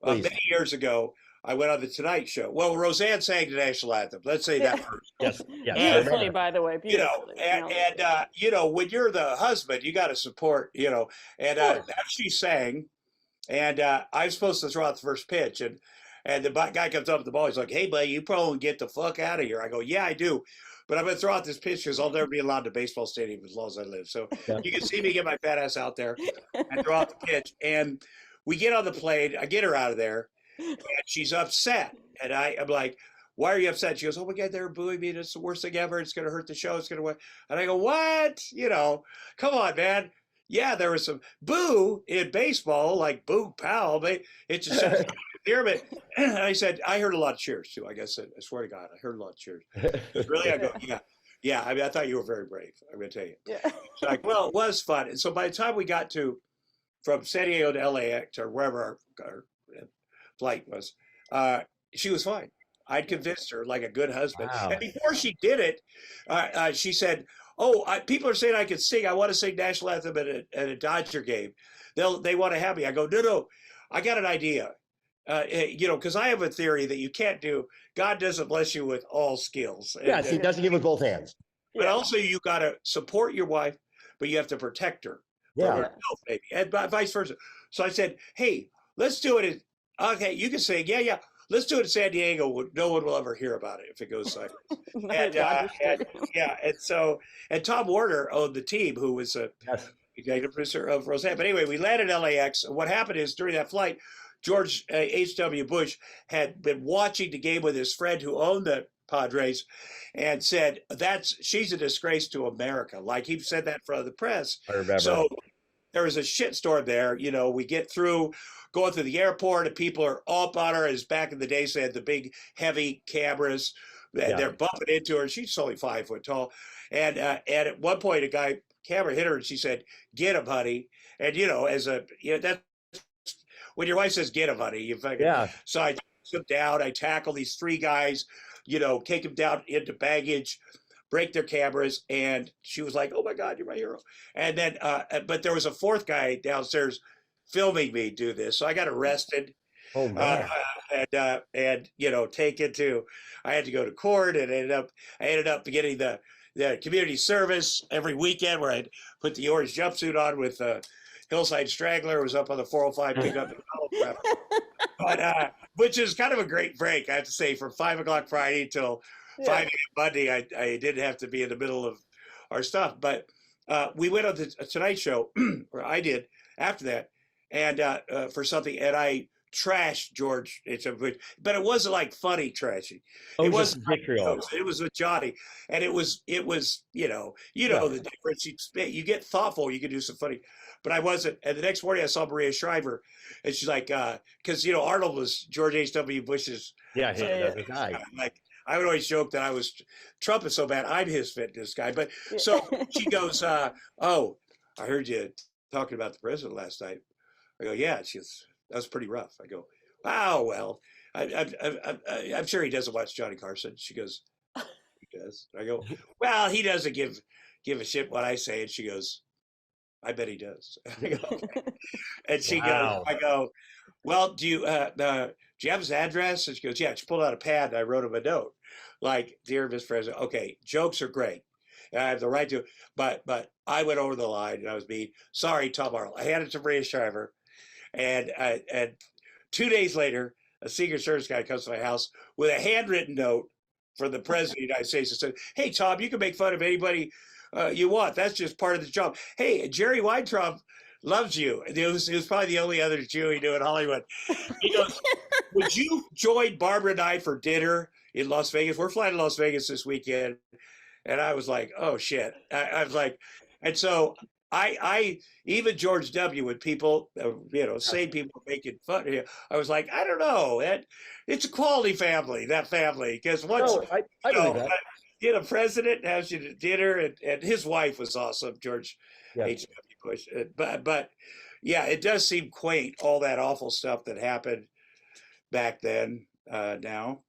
Please. Many years ago, I went on the Tonight Show. Well, Roseanne sang the national anthem. Let's say that first. Yes. Yes. I Beautifully, remember. by the way, You know, beautifully. when you're the husband, you got to support, and Of course. as she sang, and I was supposed to throw out the first pitch, and the guy comes up with the ball. He's like, "Hey, buddy, you probably get the fuck out of here." I go, "Yeah, I do, but I'm gonna throw out this pitch because I'll never be allowed to baseball stadium as long as I live." So Yeah. you can see me get my fat ass out there and throw out the pitch, and we get on the plane. I get her out of there, and she's upset, and I'm like, "Why are you upset?" She goes, "Oh my God, they're booing me. It's the worst thing ever. It's gonna hurt the show. It's gonna win." And I go, "What? Come on, man." Yeah, there was some boo in baseball, like boo pal. It's just such endearment. And I said, I heard a lot of cheers too. I guess I swear to God, I heard a lot of cheers. Really, I go, yeah. I mean, I thought you were very brave. I'm gonna tell you. Yeah. It's like, well, it was fun. And so by the time we got from San Diego to LAX or wherever our flight was, she was fine. I'd convinced her like a good husband. Wow. And before she did it, she said, "Oh, people are saying I can sing. I want to sing national anthem at a Dodger game. They want to have me." I go, no. I got an idea. Because I have a theory that you can't do. God doesn't bless you with all skills. Yes, he doesn't give with both hands. But also you got to support your wife, but you have to protect her from Yeah. herself, maybe, and vice versa. So I said, "Hey, let's do it. Okay, you can sing. Yeah. Let's do it in San Diego. No one will ever hear about it if it goes sideways." And Tom Warner owned the team, who was a Yes. executive producer of Roseanne. But anyway, we landed in LAX. And what happened is during that flight, George H.W. Bush had been watching the game with his friend who owned the Padres and said, she's a disgrace to America. Like he said that in front of the press. I remember. So there was a shitstorm there. We get through going through the airport and people are all on her. As back in the days, they had the big heavy cameras and they're bumping into her. She's only 5 foot tall. And at one point, a guy camera hit her and she said, "Get him, honey." And, that's when your wife says, "Get him, honey." You fucking, So I took them down. I tackle these 3 guys, take them down into baggage, break their cameras. And she was like, "Oh my God, you're my hero." And then, but there was a 4th guy downstairs filming me do this. So I got arrested. Oh man. And taken to, I had to go to court and I ended up getting the community service every weekend where I'd put the orange jumpsuit on with Hillside Strangler. It was up on the 405 pickup. But which is kind of a great break, I have to say, from 5 o'clock Friday till 5 a.m. Monday. I didn't have to be in the middle of our stuff. But we went on the Tonight Show, or I did after that, and for something, and I trashed George. But it wasn't like funny trashing. It wasn't vitriol. It was with Johnny, and it was the difference. You get thoughtful, you can do some funny. But I wasn't. And the next morning, I saw Maria Shriver, and she's like, because Arnold was George H.W. Bush's. The guy. Like I would always joke that Trump is so bad, I'm his fitness guy. But so she goes, "Oh, I heard you talking about the president last night." I go, "Yeah." That was pretty rough. I go, "Wow, well, I'm sure he doesn't watch Johnny Carson." She goes, "He does." I go, "Well, he doesn't give a shit what I say." And she goes, "I bet he does." I go, "Okay." And she goes, I go, "Well, do you have his address?" And she goes, "Yeah." She pulled out a pad and I wrote him a note, like, "Dear Mr. President, okay, jokes are great. And I have the right to, but I went over the line and I was mean. Sorry, Tom Arnold." I handed it to Maria Shriver, and 2 days later, a Secret Service guy comes to my house with a handwritten note from the President of the United States and said, "Hey, Tom, you can make fun of anybody you want. That's just part of the job. Hey, Jerry Weintraub loves you." And it was probably the only other Jew he knew in Hollywood. He goes, "Would you join Barbara and I for dinner in Las Vegas? We're flying to Las Vegas this weekend." And I was like, "Oh shit." I was like, and so I even George W. when people, sane people making fun of him, I was like, I don't know, it's a quality family, that family, because once I believe that. A president has you to dinner, and his wife was awesome, George H.W. Bush. But yeah, it does seem quaint, all that awful stuff that happened back then. Now